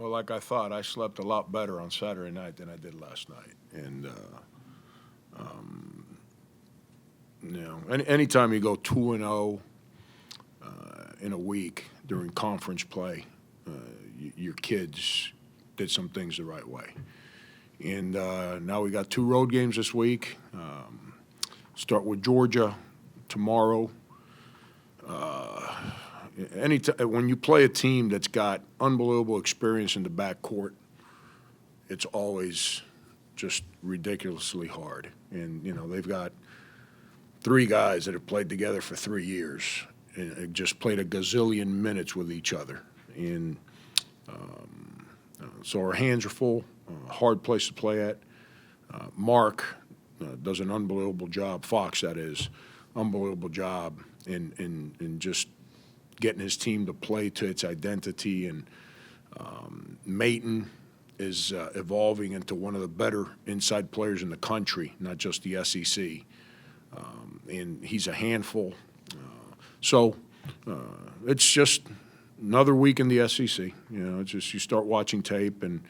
Well, like I thought, I slept a lot better on Saturday night than I did last night. And, anytime you go 2-0 in a week during conference play, your kids did some things the right way. And now we got 2 road games this week. Start with Georgia tomorrow. When you play a team that's got unbelievable experience in the backcourt, it's always just ridiculously hard. And, they've got 3 guys that have played together for 3 years and just played a gazillion minutes with each other. And so our hands are full, hard place to play at. Mark does an unbelievable job, Fox that is, unbelievable job in just getting his team to play to its identity. And Mayton is evolving into one of the better inside players in the country, not just the SEC. And he's a handful. So it's just another week in the SEC. It's just you start watching tape, and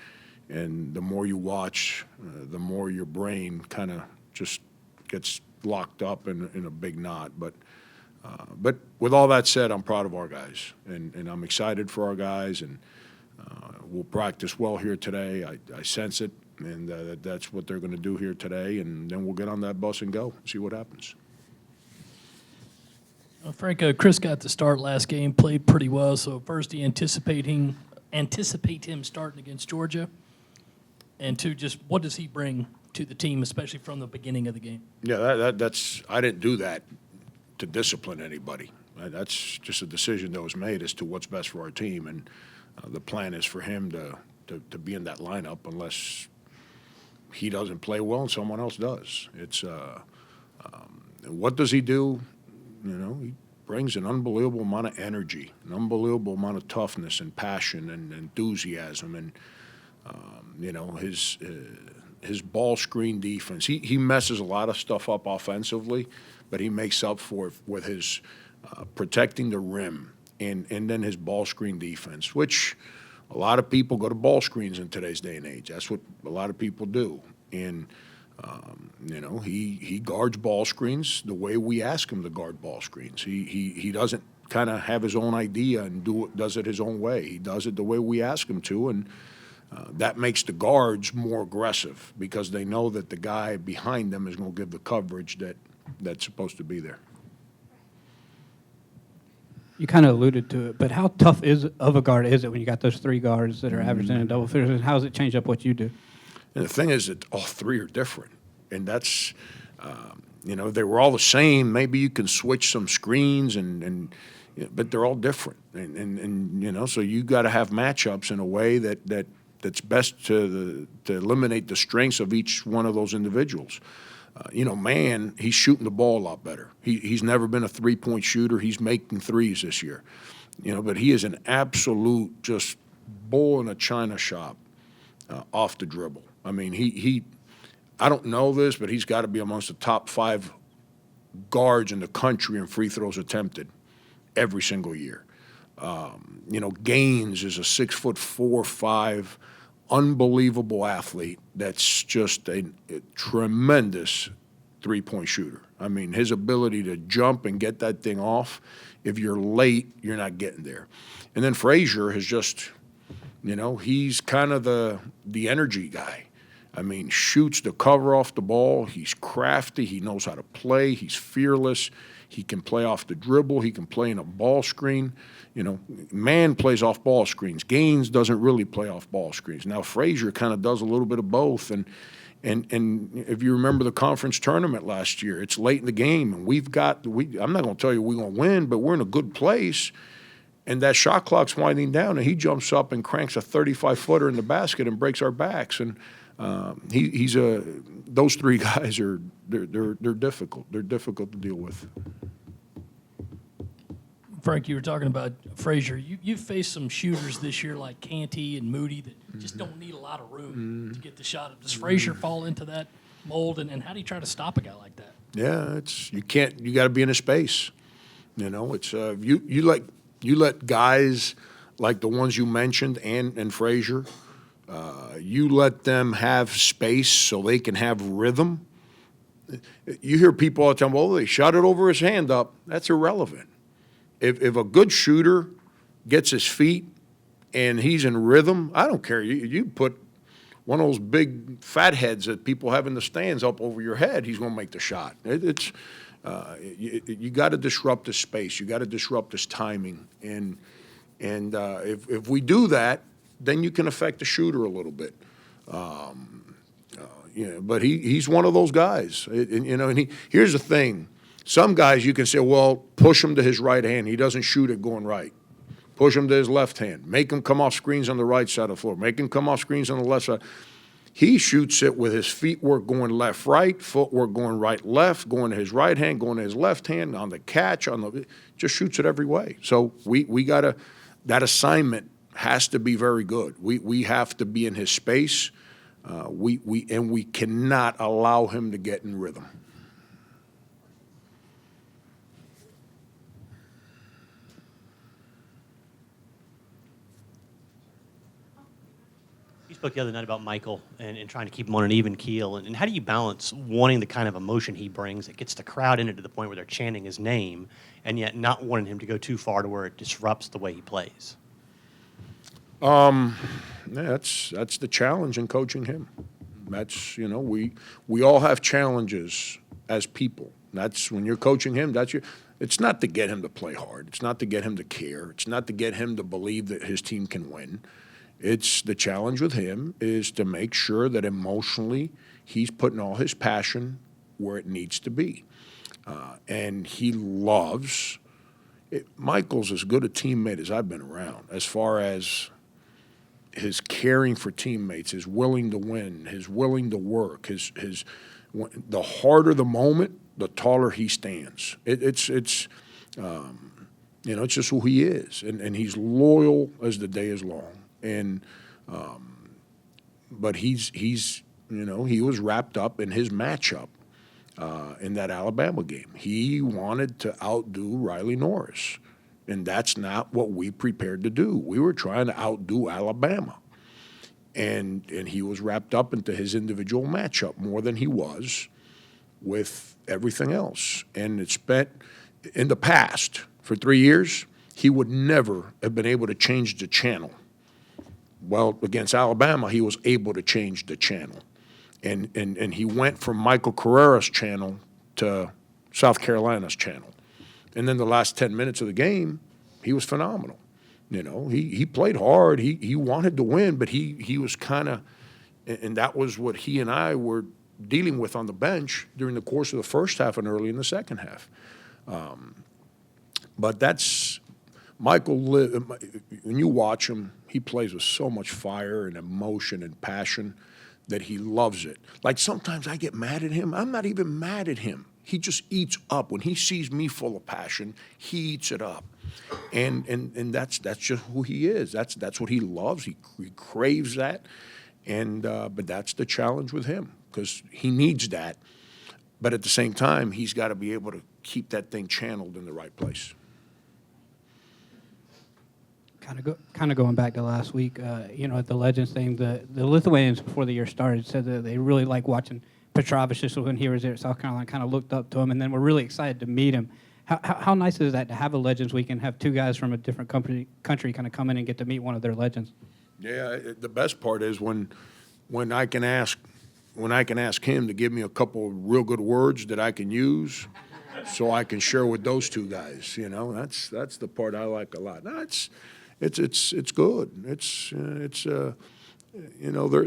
the more you watch, the more your brain kind of just gets locked up in a big knot. But with all that said, I'm proud of our guys, and I'm excited for our guys, and we'll practice well here today. I sense it, and that's what they're going to do here today, and then we'll get on that bus and go, see what happens. Frank, Chris got the start last game, played pretty well. So first, do you anticipate him starting against Georgia? And 2, just what does he bring to the team, especially from the beginning of the game? Yeah, that's I didn't do that to discipline anybody. That's just a decision that was made as to what's best for our team, and the plan is for him to be in that lineup unless he doesn't play well and someone else does. It's what does he do? He brings an unbelievable amount of energy, an unbelievable amount of toughness and passion and enthusiasm, and his ball screen defense. He messes a lot of stuff up offensively, but he makes up for it with his protecting the rim and then his ball screen defense, which a lot of people go to ball screens in today's day and age. That's what a lot of people do. And he guards ball screens the way we ask him to guard ball screens. He doesn't kind of have his own idea and does it his own way. He does it the way we ask him to, and that makes the guards more aggressive because they know that the guy behind them is going to give the coverage that's supposed to be there. You kind of alluded to it, but how tough of a guard is it when you got those 3 guards that are averaging in double figures, and how does it change up what you do? And the thing is that all 3 are different, and that's, they were all the same. Maybe you can switch some screens, but they're all different, and so you got to have matchups in a way that's best to eliminate the strengths of each one of those individuals. He's shooting the ball a lot better. He's never been a 3-point shooter. He's making threes this year, but he is an absolute just bull in a china shop off the dribble. I mean, I don't know this, but he's got to be amongst the top 5 guards in the country in free throws attempted every single year. Gaines is a 6'4", 6'5", unbelievable athlete that's just a tremendous 3-point shooter. I mean, his ability to jump and get that thing off, if you're late, you're not getting there. And then Frazier has just, he's kind of the energy guy. I mean, shoots the cover off the ball. He's crafty. He knows how to play. He's fearless. He can play off the dribble. He can play in a ball screen. Man plays off ball screens. Gaines doesn't really play off ball screens. Now, Frazier kind of does a little bit of both. And if you remember the conference tournament last year, it's late in the game, and I'm not going to tell you we're going to win, but we're in a good place. And that shot clock's winding down, and he jumps up and cranks a 35-footer in the basket and breaks our backs. And those 3 guys they're difficult. They're difficult to deal with. Frank, you were talking about Frazier. You've faced some shooters this year like Canty and Moody that just don't need a lot of room to get the shot up. Does Frazier fall into that mold, and how do you try to stop a guy like that? Yeah, you got to be in a space. It's you let guys like the ones you mentioned, and Frazier, you let them have space so they can have rhythm. You hear people all the time, well, they shot it over his hand up. That's irrelevant. If a good shooter gets his feet and he's in rhythm, I don't care. You put one of those big fat heads that people have in the stands up over your head, he's going to make the shot. You got to disrupt his space. You got to disrupt his timing. And if we do that, then you can affect the shooter a little bit. But he's one of those guys. Here's the thing. Some guys you can say, well, push him to his right hand. He doesn't shoot it going right. Push him to his left hand. Make him come off screens on the right side of the floor. Make him come off screens on the left side. He shoots it with his feet work going left, right, footwork going right, left, going to his right hand, going to his left hand, on the catch, just shoots it every way. So we got to, that assignment has to be very good. We have to be in his space. We cannot allow him to get in rhythm. You spoke the other night about Michael and trying to keep him on an even keel. And how do you balance wanting the kind of emotion he brings that gets the crowd in it to the point where they're chanting his name, and yet not wanting him to go too far to where it disrupts the way he plays? That's the challenge in coaching him. That's, we all have challenges as people. That's when you're coaching him, it's not to get him to play hard. It's not to get him to care. It's not to get him to believe that his team can win. It's the challenge with him is to make sure that emotionally he's putting all his passion where it needs to be. And he loves it. Michael's as good a teammate as I've been around as far as his caring for teammates, his willing to win, his willing to work, the harder the moment, the taller he stands. It's just who he is, and he's loyal as the day is long. And but he was wrapped up in his matchup in that Alabama game. He wanted to outdo Riley Norris. And that's not what we prepared to do. We were trying to outdo Alabama. And he was wrapped up into his individual matchup more than he was with everything else. And it spent, in the past, for 3 years, he would never have been able to change the channel. Well, against Alabama, he was able to change the channel. And he went from Michael Carrera's channel to South Carolina's channel. And then the last 10 minutes of the game, he was phenomenal. He played hard. He wanted to win, but he was kind of, and that was what he and I were dealing with on the bench during the course of the first half and early in the second half. But that's, Michael, when you watch him, he plays with so much fire and emotion and passion that he loves it. Like sometimes I get mad at him. I'm not even mad at him. He just eats up. When he sees me full of passion, he eats it up. And that's just who he is. That's what he loves. He craves that. And but that's the challenge with him because he needs that. But at the same time, he's got to be able to keep that thing channeled in the right place. Kind of going back to last week, at the Legends thing, the Lithuanians before the year started said that they really like watching Petrovich when he was there at South Carolina, kind of looked up to him, and then we're really excited to meet him. How nice is that to have a Legends Week and have two guys from a different country kind of come in and get to meet one of their legends? Yeah, the best part is when I can ask him to give me a couple of real good words that I can use, so I can share with those two guys. That's the part I like a lot. No, it's good.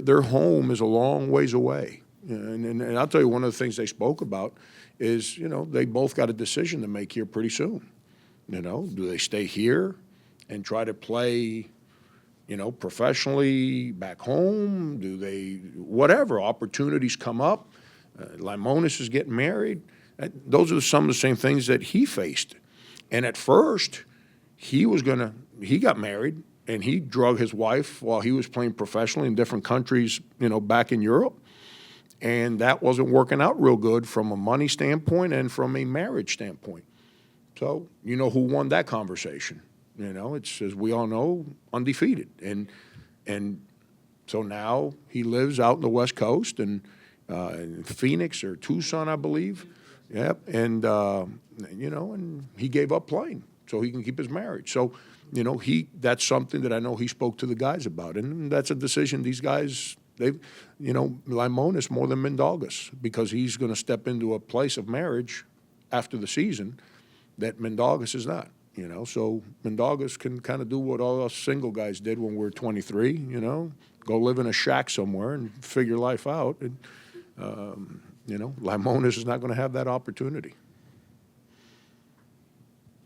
Their home is a long ways away. And I'll tell you, one of the things they spoke about is, they both got a decision to make here pretty soon. Do they stay here and try to play, professionally back home? Do they, whatever, opportunities come up. Limonis is getting married. Those are some of the same things that he faced. And at first, he got married and he drug his wife while he was playing professionally in different countries, back in Europe. And that wasn't working out real good from a money standpoint and from a marriage standpoint. So, who won that conversation? It's, as we all know, undefeated. And so now he lives out in the West Coast and in Phoenix or Tucson, I believe. Yep. And, and he gave up playing so he can keep his marriage. So, that's something that I know he spoke to the guys about. And that's a decision these guys, Limones more than Mendogas, because he's going to step into a place of marriage after the season that Mendogas is not. So Mendogas can kind of do what all us single guys did when we were 23, go live in a shack somewhere and figure life out. And, Limones is not going to have that opportunity.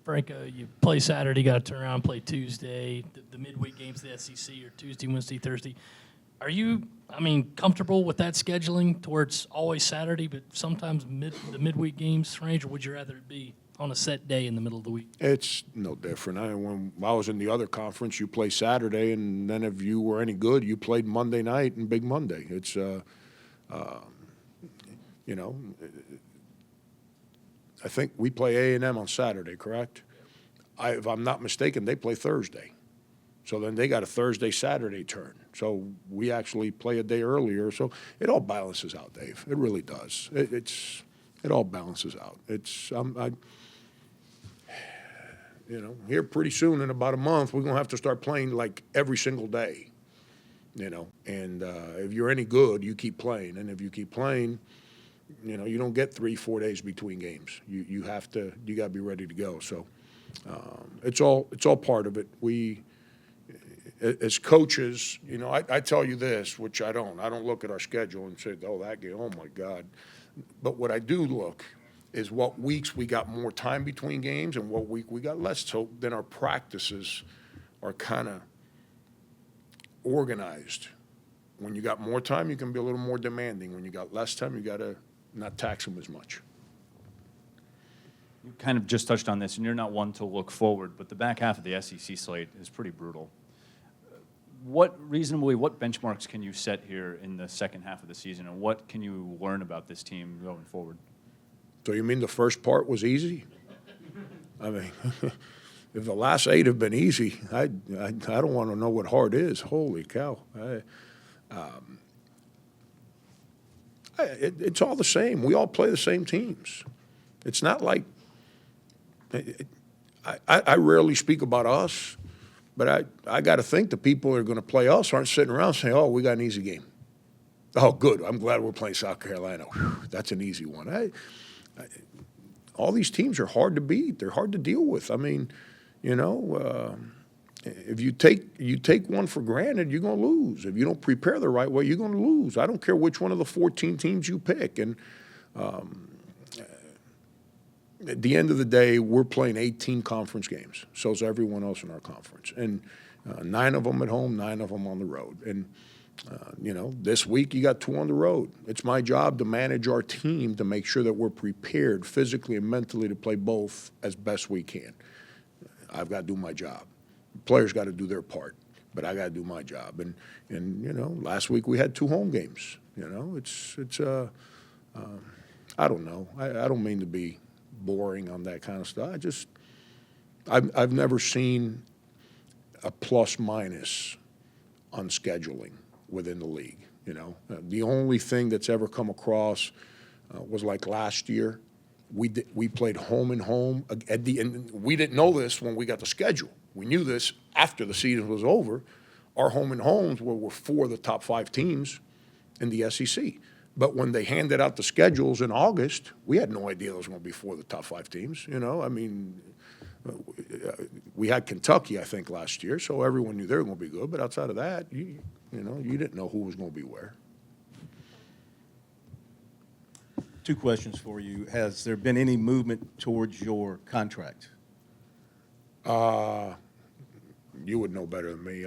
Frank, you play Saturday, got to turn around and play Tuesday. The midweek games, the SEC, are Tuesday, Wednesday, Thursday. Are you, comfortable with that scheduling to where it's always Saturday, but sometimes the midweek games range, or would you rather it be on a set day in the middle of the week? It's no different. When I was in the other conference, you play Saturday, and then if you were any good, you played Monday night and Big Monday. It's, I think we play A&M on Saturday, correct? If I'm not mistaken, they play Thursday. So then they got a Thursday-Saturday turn. So we actually play a day earlier. So it all balances out, Dave. It really does. It all balances out. Here pretty soon in about a month, we're going to have to start playing like every single day, And if you're any good, you keep playing. And if you keep playing, you don't get 3-4 days between games. You got to be ready to go. So it's all part of it. We, as coaches, I tell you this, which I don't look at our schedule and say, oh, that game, oh my God. But what I do look is what weeks we got more time between games and what week we got less. So then our practices are kind of organized. When you got more time, you can be a little more demanding. When you got less time, you got to not tax them as much. You kind of just touched on this, and you're not one to look forward, but the back half of the SEC slate is pretty brutal. What benchmarks can you set here in the second half of the season, and what can you learn about this team going forward? So you mean the first part was easy? If the last 8 have been easy, I don't want to know what hard is. Holy cow. It's all the same. We all play the same teams. It's not like I rarely speak about us, but I got to think the people that are going to play us aren't sitting around saying, oh, we got an easy game. Oh, good. I'm glad we're playing South Carolina. Whew, that's an easy one. All these teams are hard to beat. They're hard to deal with. If you take one for granted, you're going to lose. If you don't prepare the right way, you're going to lose. I don't care which one of the 14 teams you pick. And at the end of the day, we're playing 18 conference games. So is everyone else in our conference. And 9 of them at home, 9 of them on the road. And, this week you got 2 on the road. It's my job to manage our team to make sure that we're prepared physically and mentally to play both as best we can. I've got to do my job. Players got to do their part, but I got to do my job. And last week we had 2 home games. I don't know. I don't mean to be boring on that kind of stuff. I've never seen a plus minus on scheduling within the league. The only thing that's ever come across was like last year. We played home and home at the end. We didn't know this when we got the schedule. We knew this after the season was over. Our home and homes were 4 of the top 5 teams in the SEC. But when they handed out the schedules in August, we had no idea it was going to be 4 of the top 5 teams. We had Kentucky, I think, last year, so everyone knew they were going to be good. But outside of that, you didn't know who was going to be where. 2 questions for you. Has there been any movement towards your contract? You would know better than me.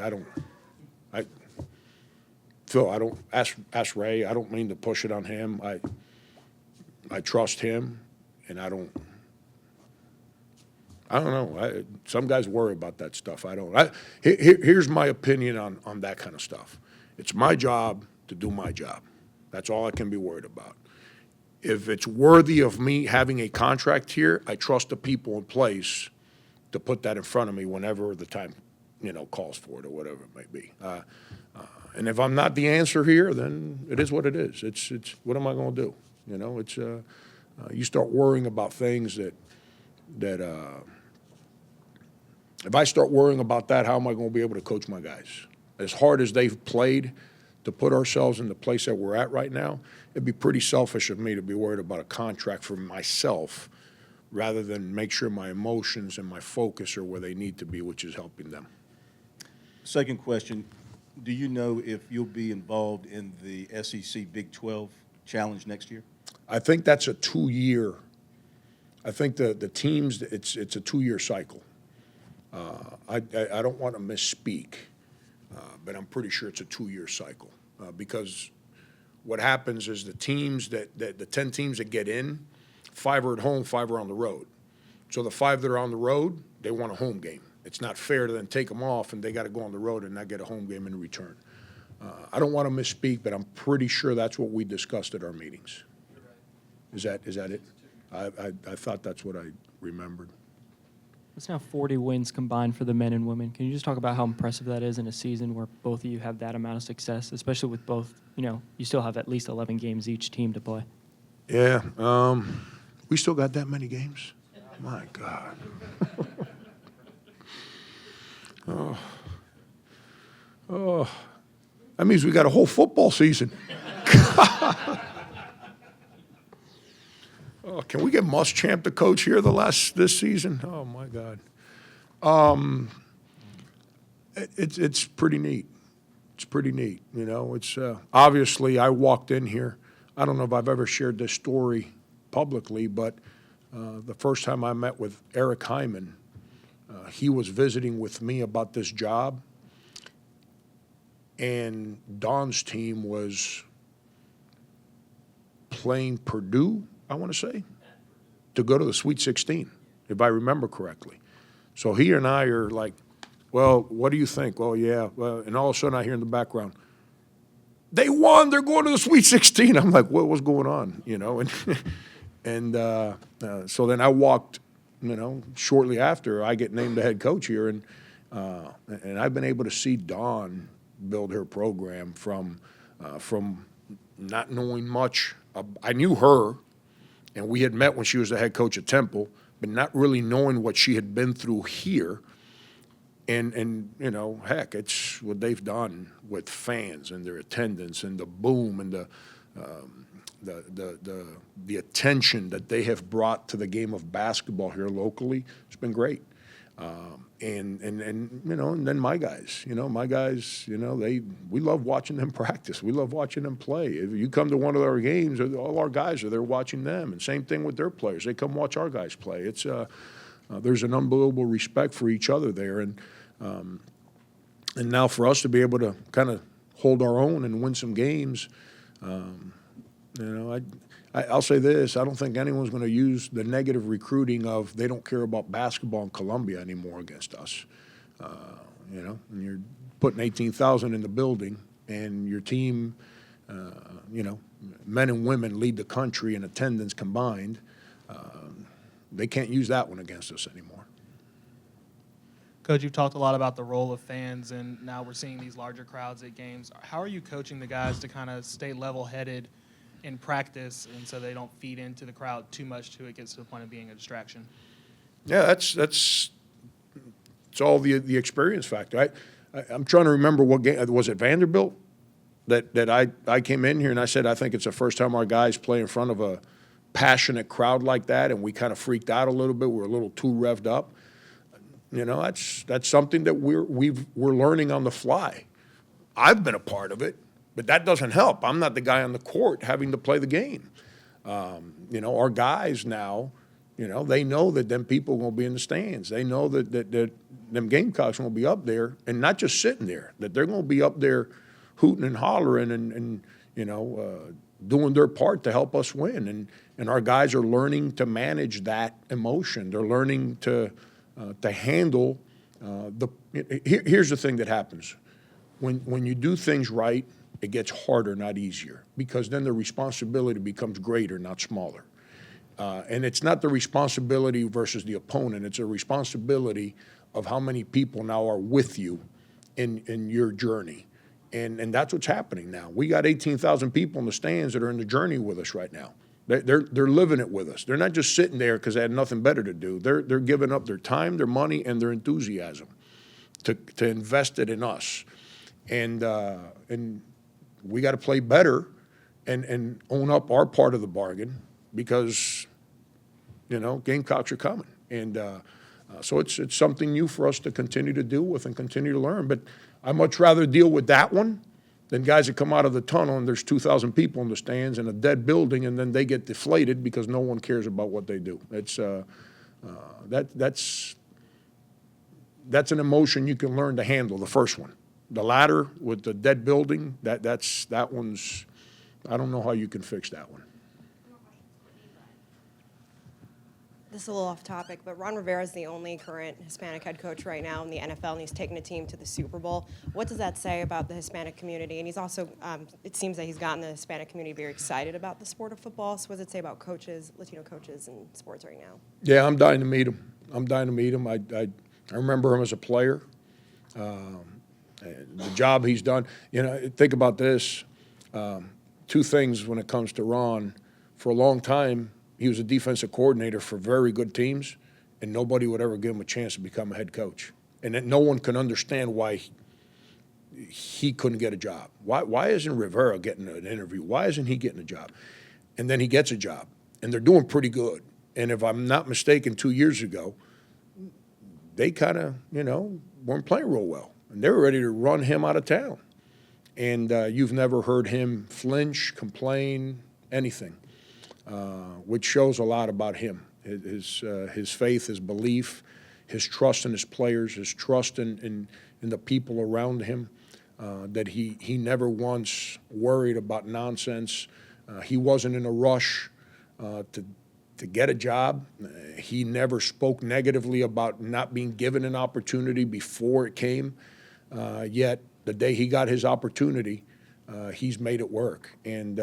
Phil, I don't ask Ray. I don't mean to push it on him. I trust him, and I don't know. Some guys worry about that stuff. I don't. Here's my opinion on that kind of stuff. It's my job to do my job. That's all I can be worried about. If it's worthy of me having a contract here, I trust the people in place to put that in front of me whenever the time, calls for it or whatever it may be. And if I'm not the answer here, then it is what it is. It's what am I going to do? It's you start worrying about things that if I start worrying about that, how am I going to be able to coach my guys? As hard as they've played to put ourselves in the place that we're at right now, it'd be pretty selfish of me to be worried about a contract for myself rather than make sure my emotions and my focus are where they need to be, which is helping them. Second question, do you know if you'll be involved in the SEC Big 12 Challenge next year? I think that's a 2-year. I think the teams, it's a 2-year cycle. I don't want to misspeak, but I'm pretty sure it's a 2-year cycle because what happens is the teams the 10 teams that get in, 5 are at home, 5 are on the road. So the 5 that are on the road, they want a home game. It's not fair to then take them off and they got to go on the road and not get a home game in return. I don't want to misspeak, but I'm pretty sure that's what we discussed at our meetings. Is that it? I thought that's what I remembered. It's now 40 wins combined for the men and women. Can you just talk about how impressive that is in a season where both of you have that amount of success, especially with both, you still have at least 11 games each team to play? Yeah, we still got that many games? My God. Oh, that means we got a whole football season. Oh, can we get Muschamp the coach here this season? Oh my God. It's pretty neat. It's pretty neat. It's obviously I walked in here. I don't know if I've ever shared this story publicly, but the first time I met with Eric Hyman, he was visiting with me about this job, and Don's team was playing Purdue, I want to say, to go to the Sweet 16, if I remember correctly. So he and I are like, well, what do you think? Well, yeah. Well, and all of a sudden I hear in the background, they won. They're going to the Sweet 16. I'm like, what's going on? And so then I walked, shortly after I get named the head coach here, and I've been able to see Dawn build her program from not knowing much. I knew her, and we had met when she was the head coach at Temple, but not really knowing what she had been through here. And heck, it's what they've done with fans and their attendance and the boom and the attention that they have brought to the game of basketball here locally. It's been great. And then my guys, we love watching them practice. We love watching them play. If you come to one of our games, all our guys are there watching them. And same thing with their players. They come watch our guys play. It's there's an unbelievable respect for each other there. And now for us to be able to kind of hold our own and win some games, I'll say this, I don't think anyone's going to use the negative recruiting of they don't care about basketball in Columbia anymore against us. And you're putting 18,000 in the building and your team, men and women lead the country in attendance combined. They can't use that one against us anymore. Coach, you've talked a lot about the role of fans, and now we're seeing these larger crowds at games. How are you coaching the guys to kind of stay level-headed in practice and so they don't feed into the crowd too much till it gets to the point of being a distraction? Yeah, it's all the experience factor. I'm trying to remember what game, was it Vanderbilt that I came in here and I said I think it's the first time our guys play in front of a passionate crowd like that, and we kind of freaked out a little bit. We're a little too revved up. That's something that we're learning on the fly. I've been a part of it, but that doesn't help. I'm not the guy on the court having to play the game. Our guys now, they know that them people are going to be in the stands. They know that them Gamecocks are going to be up there, and not just sitting there, that they're going to be up there hooting and hollering and doing their part to help us win. And our guys are learning to manage that emotion. They're learning to handle here's the thing that happens. When you do things right, it gets harder, not easier, because then the responsibility becomes greater, not smaller. And it's not the responsibility versus the opponent. It's a responsibility of how many people now are with you in your journey. And that's what's happening now. We got 18,000 people in the stands that are in the journey with us right now. They're living it with us. They're not just sitting there because they had nothing better to do. They're giving up their time, their money, and their enthusiasm to invest it in us. And we got to play better and own up our part of the bargain because, Gamecocks are coming. And so it's something new for us to continue to deal with and continue to learn. But I'd much rather deal with that one than guys that come out of the tunnel and there's 2,000 people in the stands and a dead building and then they get deflated because no one cares about what they do. It's that's an emotion you can learn to handle, the first one. The latter with the dead building, that one's, I don't know how you can fix that one. This is a little off topic, but Ron Rivera is the only current Hispanic head coach right now in the NFL, and he's taken a team to the Super Bowl. What does that say about the Hispanic community? And he's also, it seems that he's gotten the Hispanic community very excited about the sport of football. So what does it say about coaches, Latino coaches in sports right now? Yeah, I'm dying to meet him. I remember him as a player. The job he's done. Think about this. Two things when it comes to Ron. For a long time, he was a defensive coordinator for very good teams, and nobody would ever give him a chance to become a head coach. And that no one can understand why he couldn't get a job. Why isn't Rivera getting an interview? Why isn't he getting a job? And then he gets a job, and they're doing pretty good. And if I'm not mistaken, 2 years ago, they kind of, weren't playing real well. And they were ready to run him out of town. And you've never heard him flinch, complain, anything. Which shows a lot about him, his faith, his belief, his trust in his players, his trust in the people around him, that he never once worried about nonsense. He wasn't in a rush to get a job. He never spoke negatively about not being given an opportunity before it came. Yet the day he got his opportunity, he's made it work. And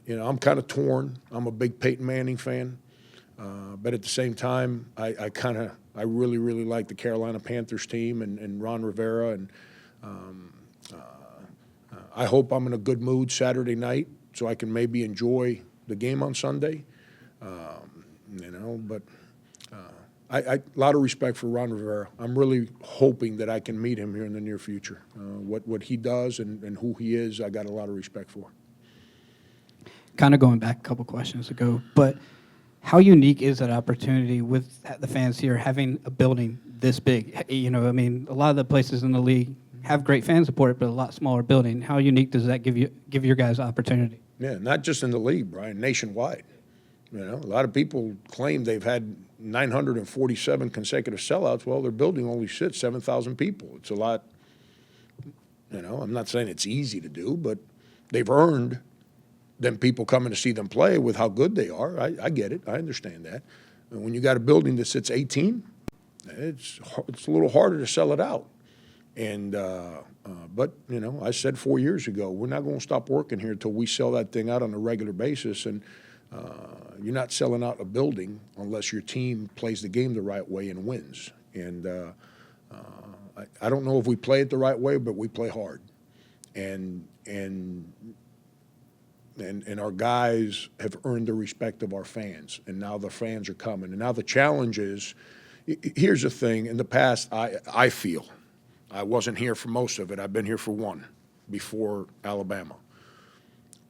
I'm kind of torn. I'm a big Peyton Manning fan, but at the same time, I really, really like the Carolina Panthers team and Ron Rivera, and I hope I'm in a good mood Saturday night so I can maybe enjoy the game on Sunday. But a lot of respect for Ron Rivera. I'm really hoping that I can meet him here in the near future. What he does and who he is, I got a lot of respect for. Kind of going back a couple questions ago, but how unique is that opportunity with the fans here having a building this big? A lot of the places in the league have great fan support, but a lot smaller building. How unique does that give your guys opportunity? Yeah, not just in the league, Brian, nationwide. A lot of people claim they've had 947 consecutive sellouts. Well, their building only sits 7,000 people. It's a lot. I'm not saying it's easy to do, but they've earned them people coming to see them play with how good they are. I get it. I understand that. And when you got a building that sits 18, it's a little harder to sell it out. And but I said 4 years ago, we're not going to stop working here until we sell that thing out on a regular basis. And you're not selling out a building unless your team plays the game the right way and wins. And I don't know if we play it the right way, but we play hard. And our guys have earned the respect of our fans, and now the fans are coming. And now the challenge is, here's the thing, in the past, I feel, I wasn't here for most of it, I've been here for one, before Alabama.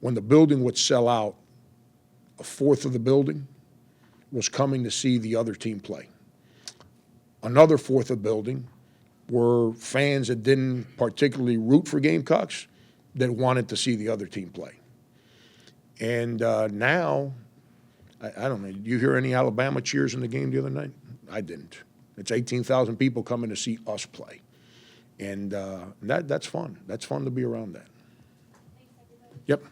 When the building would sell out, a fourth of the building was coming to see the other team play. Another fourth of the building were fans that didn't particularly root for Gamecocks that wanted to see the other team play. And now, I don't know, did you hear any Alabama cheers in the game the other night? I didn't. It's 18,000 people coming to see us play. And that's fun. That's fun to be around that. Yep.